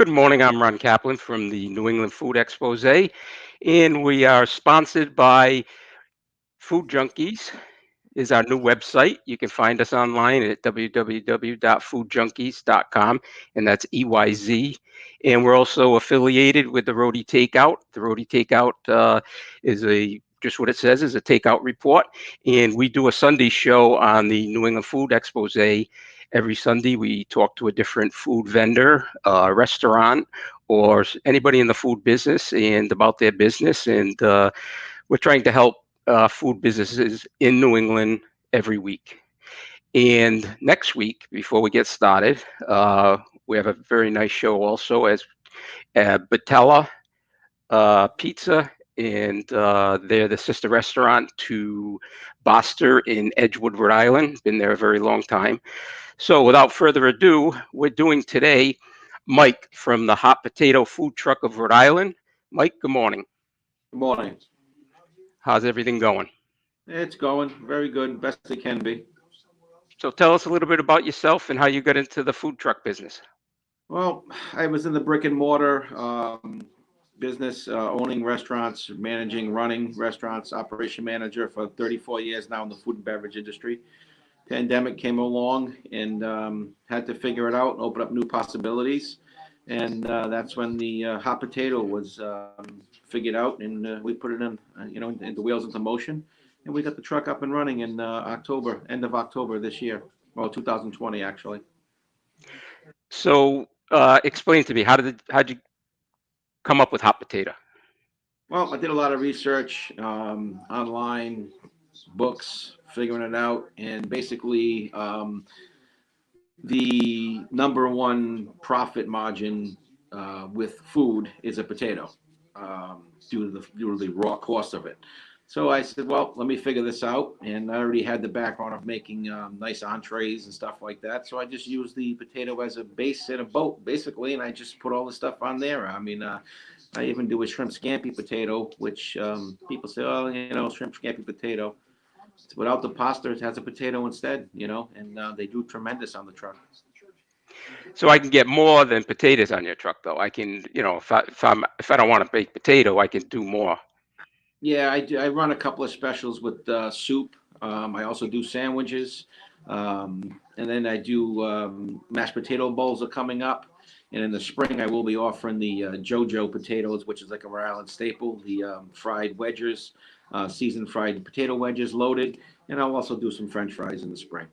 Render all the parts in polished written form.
Good morning. I'm Ron Kaplan from the New England Food Expose, and we are sponsored by Food Junkies. Is our new website. You can find us online at www.foodjunkies.com, and that's EYZ. And we're also affiliated with the Roadie Takeout. The Roadie Takeout is a just what it says is a takeout report, and we do a Sunday show on the New England Food Expose. Every Sunday, we talk to a different food vendor, restaurant, or anybody in the food business, and about their business. And we're trying to help food businesses in New England every week. And next week, before we get started, we have a very nice show also as Batella Pizza, and they're the sister restaurant to Boster in Edgewood, Rhode Island. Been there a very long time. So without further ado, we're doing today Mike from the Hot Potato Food Truck of Rhode Island. Mike, good morning. Good morning. How's everything going? It's going very good, best it can be. So tell us a little bit about yourself and how you got into the food truck business. Well, I was in the brick and mortar business, owning restaurants, managing, running restaurants, operation manager for 34 years now in the food and beverage industry. Pandemic came along and had to figure it out and open up new possibilities. And that's when the hot potato was figured out, and we put it in, in the wheels into motion. And we got the truck up and running in October, end of October this year, well, 2020 actually. So explain to me how'd you come up with hot potato? Well, I did a lot of research online, books, figuring it out, and basically the number one profit margin with food is a potato, due to the raw cost of it. So I said, well, let me figure this out. And I already had the background of making nice entrees and stuff like that. So I just used the potato as a base in a boat, basically, and I just put all the stuff on there. I mean, I even do a shrimp scampi potato, which people say, oh, shrimp scampi potato. It's without the pasta, it has a potato instead, and they do tremendous on the truck. So I can get more than potatoes on your truck, though. I can, if I don't want to bake potato, I can do more. Yeah, I run a couple of specials with soup. I also do sandwiches. And then I do mashed potato bowls are coming up. And in the spring, I will be offering the JoJo potatoes, which is like a Rhode Island staple, the fried wedges, seasoned fried potato wedges loaded. And I'll also do some French fries in the spring.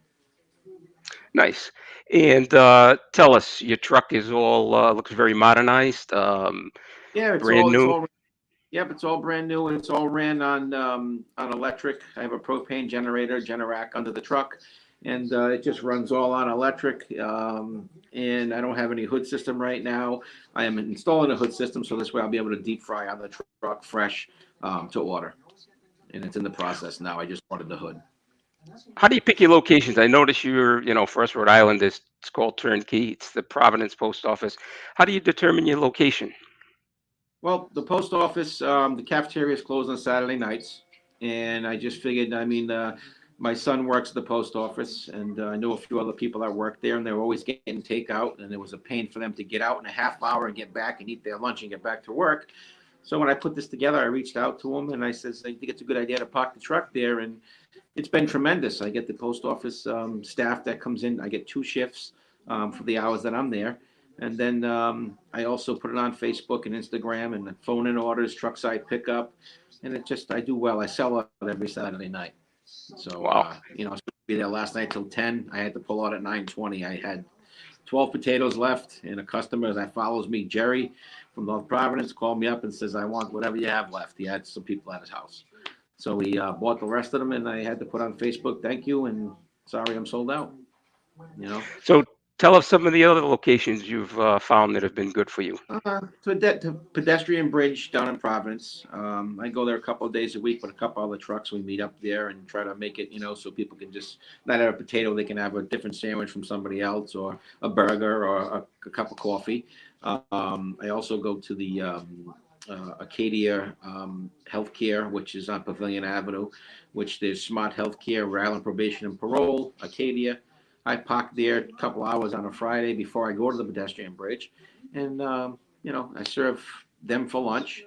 Nice. And tell us, your truck is all looks very modernized, Yeah, brand it's new. all Yep, it's all brand new. It's all ran on electric. I have a propane generator, Generac under the truck, and it just runs all on electric. And I don't have any hood system right now. I am installing a hood system, so this way I'll be able to deep fry on the truck fresh to order. And it's in the process now. I just ordered the hood. How do you pick your locations? I notice you're, First Rhode Island is it's called Turnkey. It's the Providence Post Office. How do you determine your location? Well, the post office, the cafeteria is closed on Saturday nights, and I just figured. I mean, my son works at the post office, and I know a few other people that work there, and they were always getting takeout, and it was a pain for them to get out in a half hour and get back and eat their lunch and get back to work. So when I put this together, I reached out to him and I says, I think it's a good idea to park the truck there, and it's been tremendous. I get the post office staff that comes in. I get two shifts for the hours that I'm there. And then I also put it on Facebook and Instagram and phone in orders, truck side pickup. And I do well. I sell out every Saturday night. So, Wow. I was supposed to be there last night till 10. I had to pull out at 9:20. I had 12 potatoes left, and a customer that follows me, Jerry from North Providence, called me up and says, I want whatever you have left. He had some people at his house. So we bought the rest of them, and I had to put on Facebook, thank you, and sorry I'm sold out. You know, So tell us some of the other locations you've found that have been good for you. to pedestrian bridge down in Providence. I go there a couple of days a week with a couple other trucks. We meet up there and try to make it, so people can just not have a potato, they can have a different sandwich from somebody else, or a burger, or a cup of coffee. I also go to the Acadia Healthcare, which is on Pavilion Avenue, which there's Smart Healthcare, Rhode Island Probation and Parole, Acadia. I park there a couple hours on a Friday before I go to the pedestrian bridge, and I serve them for lunch,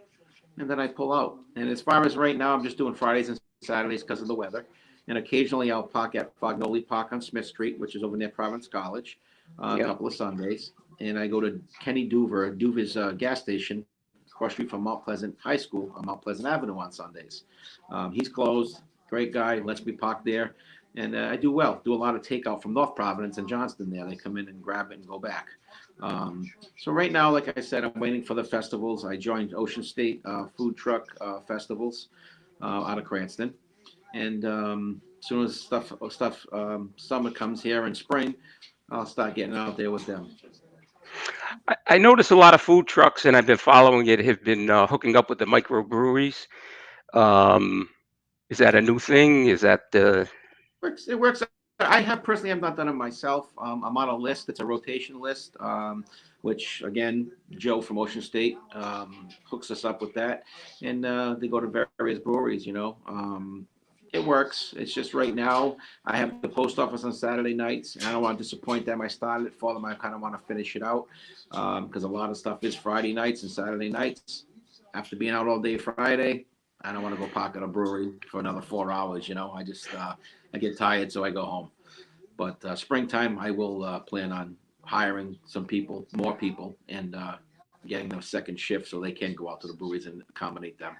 and then I pull out. And as far as right now, I'm just doing Fridays and Saturdays because of the weather. And occasionally I'll park at Fognoli Park on Smith Street, which is over near Providence College, a Yeah. couple of Sundays. And I go to Kenny Duver, Duver's gas station, across street from Mount Pleasant High School on Mount Pleasant Avenue on Sundays. He's closed. Great guy. Lets me park there. And I do well. Do a lot of takeout from North Providence and Johnston there. They come in and grab it and go back. So right now, like I said, I'm waiting for the festivals. I joined Ocean State food truck festivals out of Cranston, and as soon as summer comes here in spring, I'll start getting out there with them. I notice a lot of food trucks, and I've been following it, have been hooking up with the microbreweries. Um, is that a new thing? Is that Works. It works. I have personally have not done it myself. I'm on a list. It's a rotation list, which again, Joe from Ocean State hooks us up with that, and they go to various breweries. It works. It's just right now I have the post office on Saturday nights, and I don't want to disappoint them. I started it for them. I kind of want to finish it out because a lot of stuff is Friday nights and Saturday nights. After being out all day Friday, I don't want to go park at a brewery for another 4 hours. I get tired, so I go home. But springtime, I will plan on hiring some people, more people, and getting them a second shift so they can go out to the breweries and accommodate them.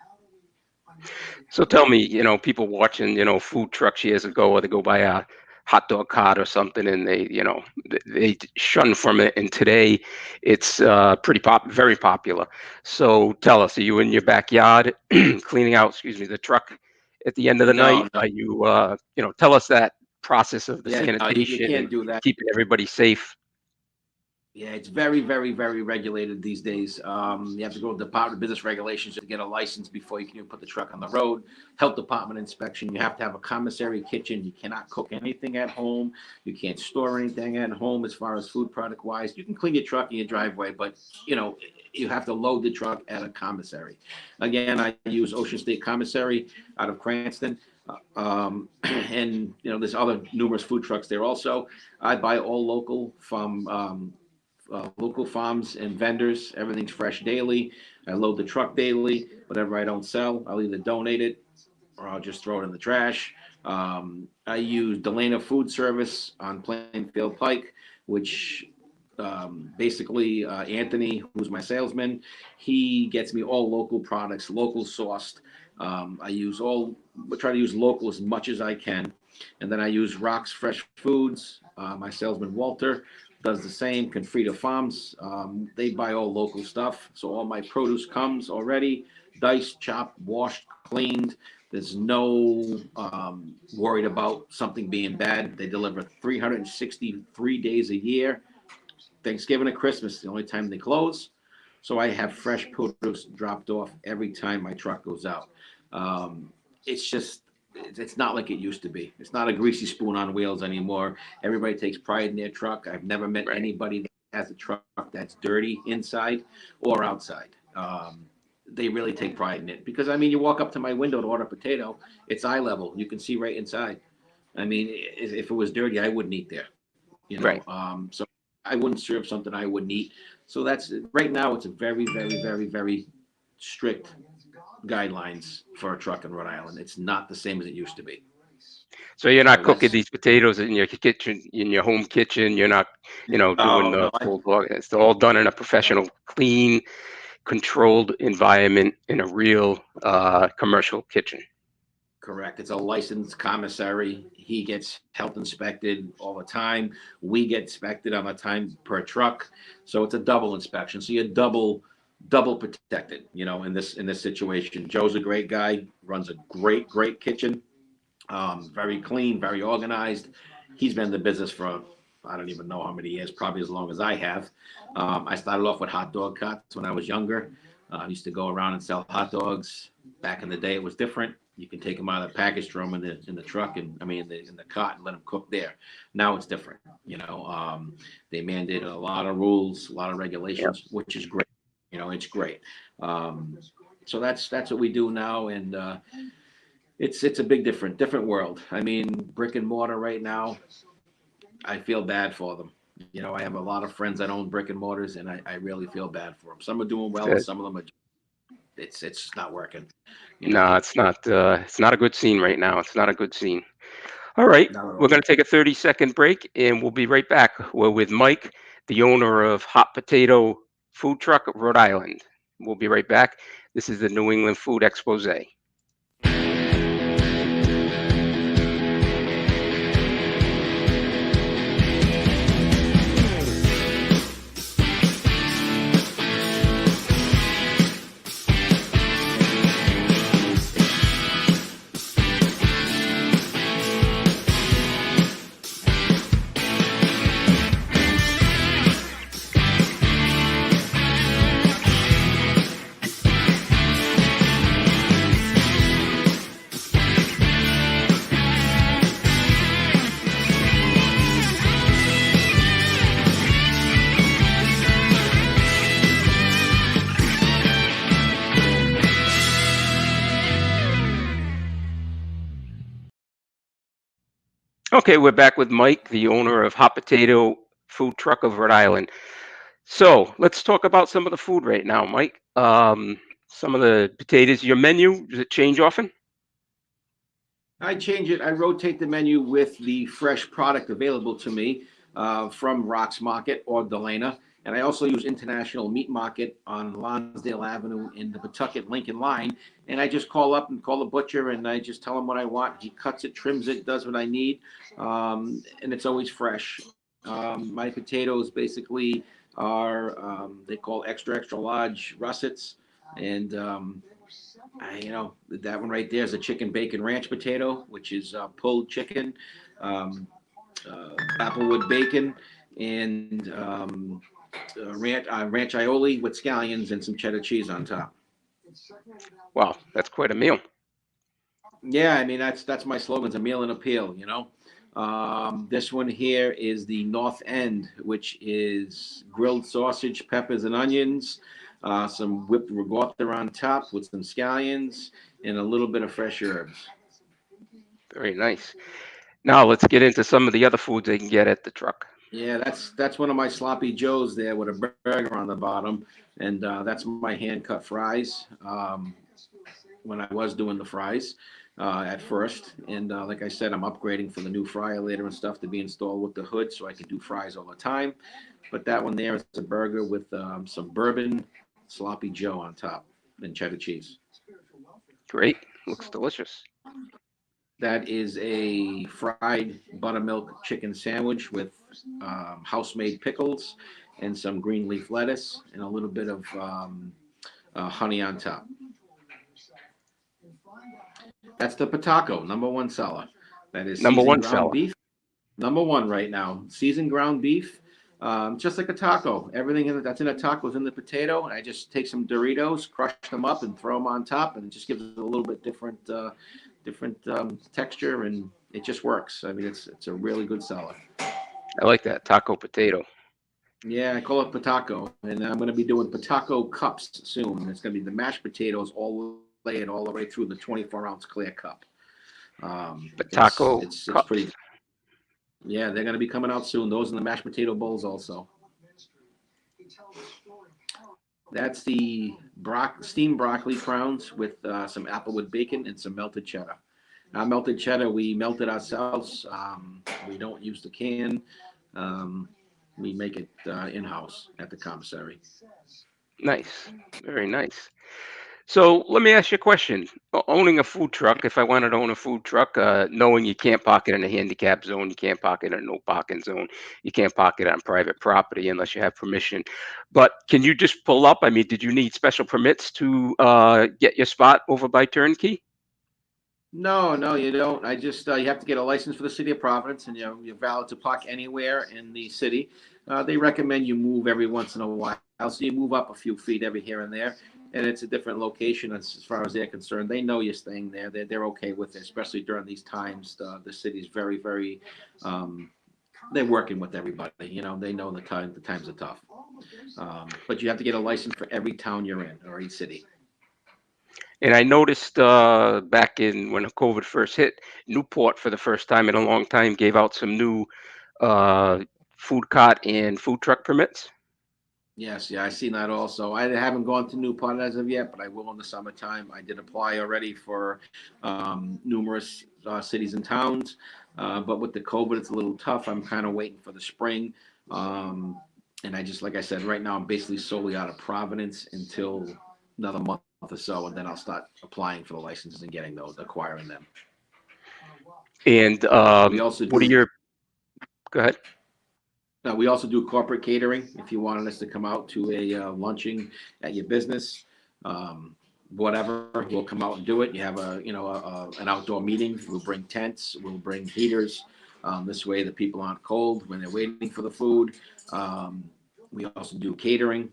so? Tell me, people watching, food trucks years ago, or they go by a hot dog cart or something, and they shun from it. And today, it's very popular. So tell us, are you in your backyard cleaning out, excuse me, the truck at the end of the No, night? no, Are you, tell us that process of the yeah, no, you sanitation can't and do that. keeping everybody safe. Yeah, it's very, very, very regulated these days. You have to go to the Department of Business Regulations to get a license before you can even put the truck on the road. Health Department inspection. You have to have a commissary kitchen. You cannot cook anything at home. You can't store anything at home as far as food product wise. You can clean your truck in your driveway, but you have to load the truck at a commissary. Again, I use Ocean State Commissary out of Cranston. And there's other numerous food trucks there also. I buy all local from local farms and vendors. Everything's fresh daily. I load the truck daily. Whatever I don't sell, I'll either donate it or I'll just throw it in the trash. I use Delana Food Service on Plainfield Pike, which basically Anthony, who's my salesman, he gets me all local products, local sourced. I try to use local as much as I can. And then I use Rocks Fresh Foods. My salesman Walter does the same. Confrida Farms, they buy all local stuff. So all my produce comes already diced, chopped, washed, cleaned. There's no worried about something being bad. They deliver 363 days a year. Thanksgiving and Christmas, the only time they close. So I have fresh produce dropped off every time my truck goes out. It's just, it's not like it used to be. It's not a greasy spoon on wheels anymore. Everybody takes pride in their truck. I've never met Right. anybody that has a truck that's dirty inside or outside. They really take pride in it because you walk up to my window to order a potato, it's eye level. You can see right inside. If it was dirty, I wouldn't eat there. Right. So I wouldn't serve something I wouldn't eat. So that's right now. It's a very, very, very, very strict guidelines for a truck in Rhode Island. It's not the same as it used to be. So you're not So cooking that's these potatoes in your kitchen, in your home kitchen. You're not, doing oh the no, I full dog. It's all done in a professional, clean, controlled environment in a real commercial kitchen. correct. It's a licensed commissary. He gets health inspected all the time. We get inspected on a time per truck. So it's a double inspection. So you're double protected, in this situation. Joe's a great guy, runs a great kitchen. Very clean, very organized. He's been in the business for I don't even know how many years, probably as long as I have. I started off with hot dog carts when I was younger. I used to go around and sell hot dogs. Back in the day, it was different. You can take them out of the package, throw them in the truck, and in the cart, and let them cook there. Now it's different. They mandated a lot of rules, a lot of Yep. regulations, which is great. It's great. Um, so that's what we do now, and it's a different world. Brick and mortar right now, I feel bad for them. You know, I have a lot of friends that own brick and mortars, and I really feel bad for them. Some are doing well, and That, some of them are. It's not working. You no, know, it's not a good scene right now. It's not a good scene. All right, not at we're all. going to take a 30-second break, and we'll be right back. We're with Mike, the owner of Hot Potato Food Truck of Rhode Island. We'll be right back. This is the New England Food Expose. Okay, we're back with Mike, the owner of Hot Potato Food Truck of Rhode Island. So let's talk about some of the food right now, Mike. Some of the potatoes, your menu, does it change often? I change it. I rotate the menu with the fresh product available to me from Rock's Market or Delana. And I also use International Meat Market on Lonsdale Avenue in the Pawtucket Lincoln line. And I just call up and call the butcher and I just tell him what I want. He cuts it, trims it, does what I need. And it's always fresh. My potatoes basically are, they call extra, extra large russets. And that one right there is a chicken bacon ranch potato, which is pulled chicken, um, applewood bacon, and ranch aioli with scallions and some cheddar cheese on top. Wow, that's quite a meal. Yeah, I mean that's my slogan: it's a meal and appeal. This one here is the North End, which is grilled sausage, peppers, and onions, some whipped ricotta on top with some scallions, and a little bit of fresh herbs. Very nice. Now let's get into some of the other foods they can get at the truck. Yeah, that's one of my sloppy joes there with a burger on the bottom, and that's my hand cut fries. When I was doing the fries at first, and like I said, I'm upgrading for the new fryer later and stuff to be installed with the hood, so I can do fries all the time. But that one there is a burger with some bourbon sloppy Joe on top and cheddar cheese. Great, looks delicious. That is a fried buttermilk chicken sandwich with house-made pickles and some green leaf lettuce and a little bit of honey on top. That's the Pataco, number one seller. That is Number seasoned one ground seller. beef, number one right now. Seasoned ground beef, just like a taco. Everything that's in a taco is in the potato. And I just take some Doritos, crush them up, and throw them on top, and it just gives it a little bit different texture, and it just works. I mean, it's a really good seller. I like that taco potato. Yeah, I call it Pataco, and I'm going to be doing Pataco cups soon. It's going to be the mashed potatoes all laid all the way through the 24-ounce clear cup. But It's taco it's it's cups. pretty. Yeah, they're going to be coming out soon. Those in the mashed potato bowls also. That's the steamed broccoli crowns with some applewood bacon and some melted cheddar. Now, melted cheddar, we melt it ourselves. We don't use the can. Um, we make it in-house at the commissary. Nice, very nice. So let me ask you a question. Owning a food truck, if I wanted to own a food truck, knowing you can't park it in a handicap zone, you can't park it in a no parking zone, you can't park it on private property unless you have permission. But can you just pull up? I mean, did you need special permits to get your spot over by Turnkey? No, no, you don't. I just you have to get a license for the city of Providence, and you're valid to park anywhere in the city. They recommend you move every once in a while, so you move up a few feet every here and there, and it's a different location as far as they're concerned. They know you're staying there. They're okay with it, especially during these times. The city's very, very. Um, they're working with everybody. They know the times are tough. But you have to get a license for every town you're in or each city. And I noticed back in when COVID first hit, Newport for the first time in a long time gave out some new uh, food cart and food truck permits. Yes, yeah, I seen that also. I haven't gone to Newport as of yet, but I will in the summertime. I did apply already for numerous cities and towns, but with the COVID, it's a little tough. I'm kind of waiting for the spring, um, and I just, like I said, right now I'm basically solely out of Providence until another month or so, and then I'll start applying for the licenses and getting those, acquiring them. And We also what are do your, go ahead. We also do corporate catering. If you wanted us to come out to a luncheon at your business, um, whatever, we'll come out and do it. You have an outdoor meeting. We'll bring tents. We'll bring heaters. This way, the people aren't cold when they're waiting for the food. Um, we also do catering.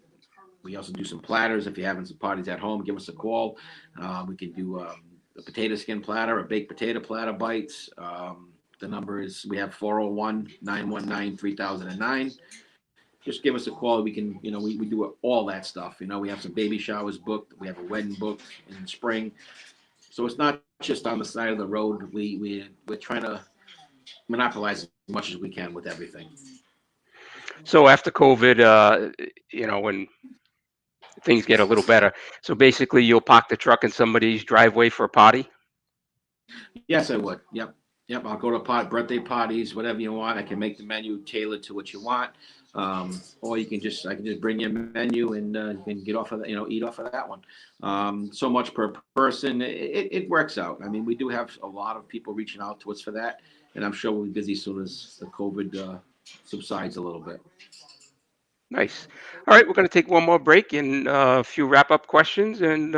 We also do some platters. If you're having some parties at home, give us a call. We can do a potato skin platter, a baked potato platter bites. The number is, we have 401-919-3009. Just give us a call. We can, we do all that stuff. We have some baby showers booked. We have a wedding booked in spring. So it's not just on the side of the road. We're trying to monopolize as much as we can with everything. So after COVID, when things get a little better, so basically you'll park the truck in somebody's driveway for a party. Yes, I would. Yep. Yep. I'll go to birthday parties, whatever you want. I can make the menu tailored to what you want. Or I can just bring you a menu and you can get off of that, eat off of that one. So much per person. It works out. I mean, we do have a lot of people reaching out to us for that. And I'm sure we'll be busy as soon as the COVID subsides a little bit. Nice. All right, we're going to take one more break and a few wrap-up questions, and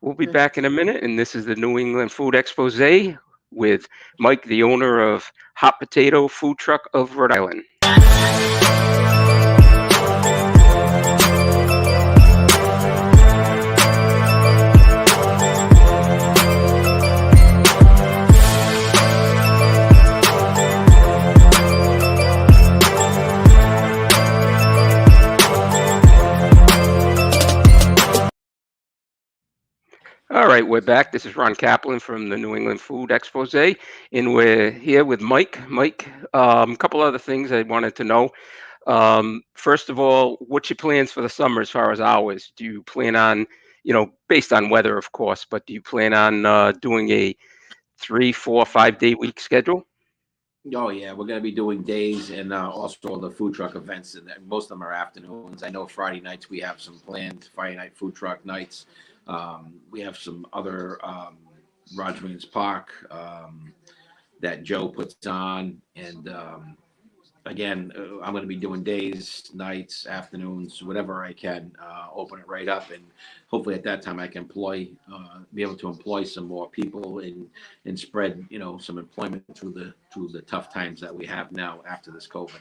we'll be back in a minute. And this is the New England Food Expose with Mike, the owner of Hot Potato Food Truck of Rhode Island. All right, we're back. This is Ron Kaplan from the New England Food Expose, and we're here with Mike. Mike, a couple other things I wanted to know. First of all, what's your plans for the summer as far as hours? Do you plan on, based on weather, of course, but do you plan on doing a 3, 4, 5 day week schedule? Oh yeah, we're gonna be doing days and also the food truck events, and most of them are afternoons. I know Friday nights we have some planned Friday night food truck nights. We have some other Roger Williams Park that Joe puts on, and again, I'm going to be doing days, nights, afternoons, whatever I can. Open it right up, and hopefully at that time I can be able to employ some more people and spread, some employment through the tough times that we have now after this COVID.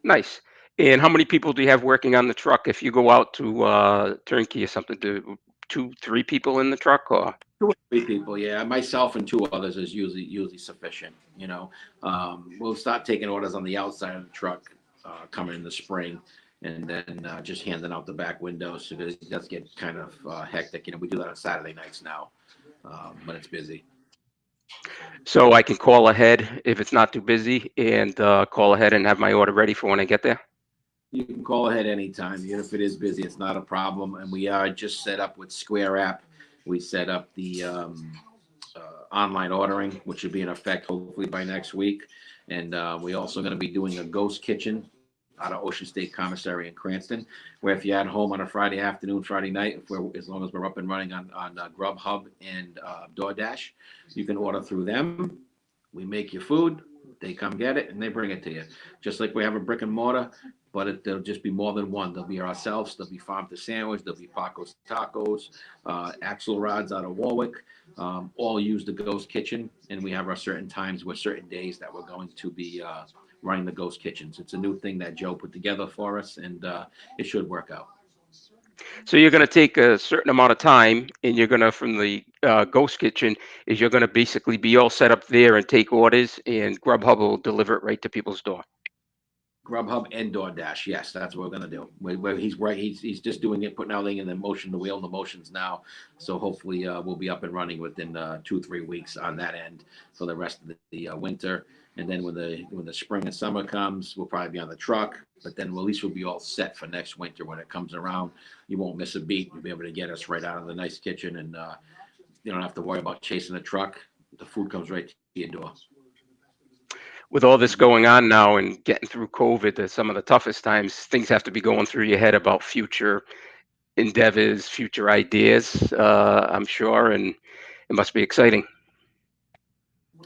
Nice. And how many people do you have working on the truck if you go out to turnkey or something? Do 2, 3 people in the truck, or? 2 or 3 people, yeah. Myself and 2 others is usually sufficient. We'll start taking orders on the outside of the truck coming in the spring, and then just handing out the back windows because it does get kind of hectic. We do that on Saturday nights now, but it's busy. So I can call ahead if it's not too busy and call ahead and have my order ready for when I get there? You can call ahead anytime, even if it is busy. It's not a problem, and we are just set up with Square app. We set up the online ordering, which should be in effect hopefully by next week. And we also going to be doing a ghost kitchen out of Ocean State Commissary in Cranston, where if you're at home on a Friday afternoon, Friday night, as long as we're up and running on Grubhub and DoorDash, you can order through them. We make your food, they come get it, and they bring it to you. Just like we have a brick and mortar, but there'll just be more than one. There'll be ourselves, there'll be Farm to Sandwich, there'll be Paco's Tacos, Axle Rods out of Warwick, all use the Ghost Kitchen, and we have our certain times with certain days that we're going to be running the Ghost Kitchens. It's a new thing that Joe put together for us, and it should work out. So you're going to take a certain amount of time, and you're going to, from the Ghost Kitchen, you're going to basically be all set up there and take orders, and Grubhub will deliver it right to people's door. Grubhub and DoorDash. Yes, that's what we're gonna do. Where he's right, he's just doing it, putting everything in the motion, the wheel in the motions now. So hopefully, we'll be up and running within 2-3 weeks on that end for the rest of the winter. And then when the spring and summer comes, we'll probably be on the truck. But then at least we'll be all set for next winter when it comes around. You won't miss a beat. You'll be able to get us right out of the nice kitchen, and you don't have to worry about chasing the truck. The food comes right to your door. With all this going on now and getting through COVID, some of the toughest times, things have to be going through your head about future endeavors, future ideas, I'm sure, and it must be exciting.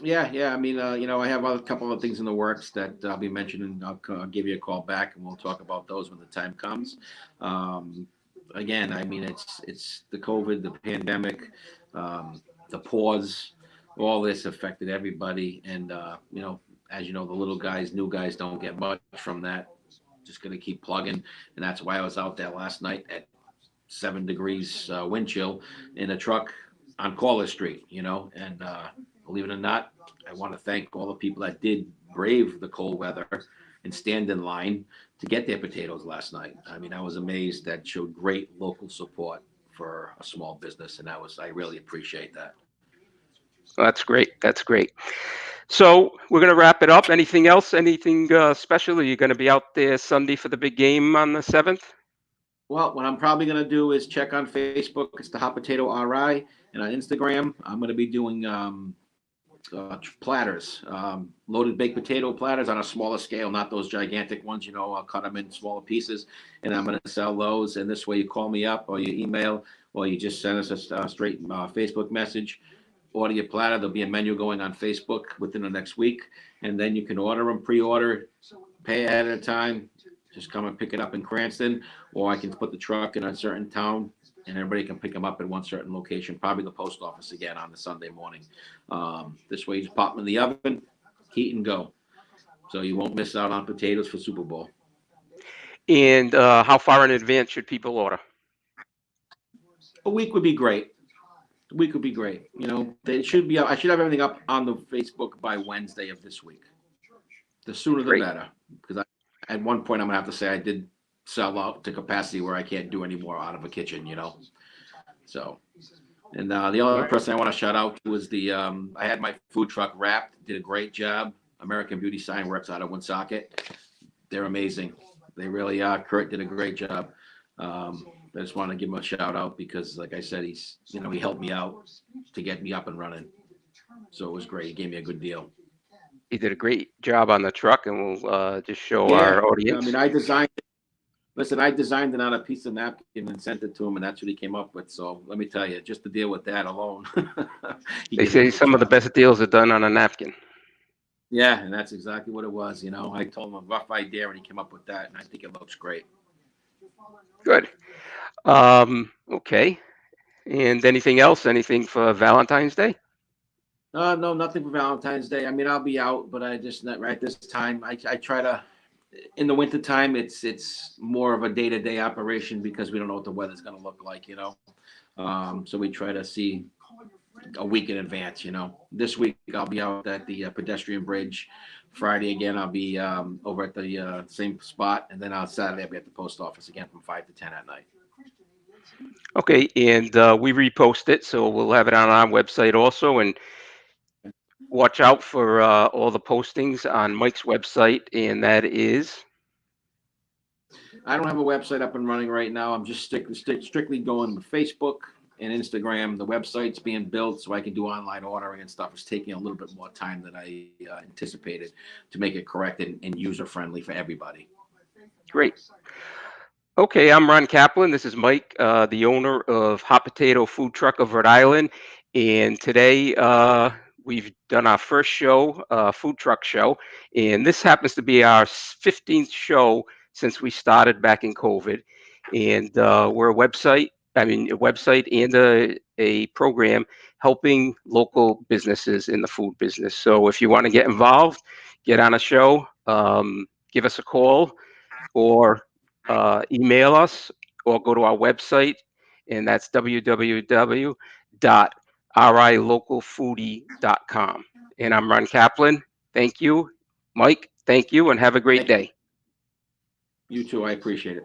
Yeah. I mean, I have a couple of things in the works that I'll be mentioning. I'll give you a call back, and we'll talk about those when the time comes. Um, Again, I mean, it's the COVID, the pandemic, the pause, all this affected everybody, and as you know, the little guys, new guys, don't get much from that. Just gonna keep plugging, and that's why I was out there last night at 7 degrees wind chill in a truck on Caller Street, and believe it or not, I want to thank all the people that did brave the cold weather and stand in line to get their potatoes last night. I mean, I was amazed. That showed great local support for a small business, and I really appreciate that. Well, that's great. That's great. So we're going to wrap it up. Anything else? Anything special? Are you going to be out there Sunday for the big game on the 7th? Well, what I'm probably going to do is check on Facebook. It's the Hot Potato RI, and on Instagram, I'm going to be doing platters, loaded baked potato platters on a smaller scale, not those gigantic ones. I'll cut them in smaller pieces, and I'm going to sell those. And this way, you call me up or you email, or you just send us a straight Facebook message. Order your platter. There'll be a menu going on Facebook within the next week, and then you can order them, pre-order, pay ahead of time. Just come and pick it up in Cranston, or I can put the truck in a certain town, and everybody can pick them up at one certain location, probably the post office again on the Sunday morning. This way, you just pop them in the oven, heat and go. So you won't miss out on potatoes for Super Bowl. And how far in advance should people order? A week would be great. A week would be great. They should be. I should have everything up on the Facebook by Wednesday of this week. The sooner the better, because at one point I'm gonna have to say I did sell out to capacity where I can't do any more out of a kitchen. So. And the other person I want to shout out to is I had my food truck wrapped, did a great job. American Beauty Sign Works out of Woonsocket. They're amazing. They really are. Kurt did a great job. I just want to give him a shout out because, like I said, he helped me out to get me up and running. So it was great. He gave me a good deal. He did a great job on the truck, and we'll just show our audience. I mean, I designed it on a piece of napkin and sent it to him, and that's what he came up with. So let me tell you, just to deal with that alone. They say some of the best deals are done on a napkin. Yeah, and that's exactly what it was. I told him a rough idea, and he came up with that, and I think it looks great. Good. Okay. And anything else? Anything for Valentine's Day? No, nothing for Valentine's Day. I mean, I'll be out, but I just not right this time. I try to. In the wintertime, it's more of a day-to-day operation because we don't know what the weather's going to look like, So we try to see a week in advance, This week I'll be out at the pedestrian bridge. Friday again, I'll be over at the same spot, and then on Saturday I'll be at the post office again from 5 to 10 at night. Okay, and we repost it, so we'll have it on our website also, and watch out for all the postings on Mike's website, and that is. I don't have a website up and running right now. I'm just strictly going with Facebook and Instagram. The website's being built so I can do online ordering and stuff. It's taking a little bit more time than I anticipated to make it correct and user-friendly for everybody. Great. Okay, I'm Ron Kaplan. This is Mike, the owner of Hot Potato Food Truck of Rhode Island. And today we've done our first show, food truck show. And this happens to be our 15th show since we started back in COVID. And we're a website and a program helping local businesses in the food business. So if you want to get involved, get on a show, give us a call, or email us, or go to our website, and that's www.rilocalfoodie.com. And I'm Ron Kaplan. Thank you. Mike, thank you, and have a great day. You too. I appreciate it.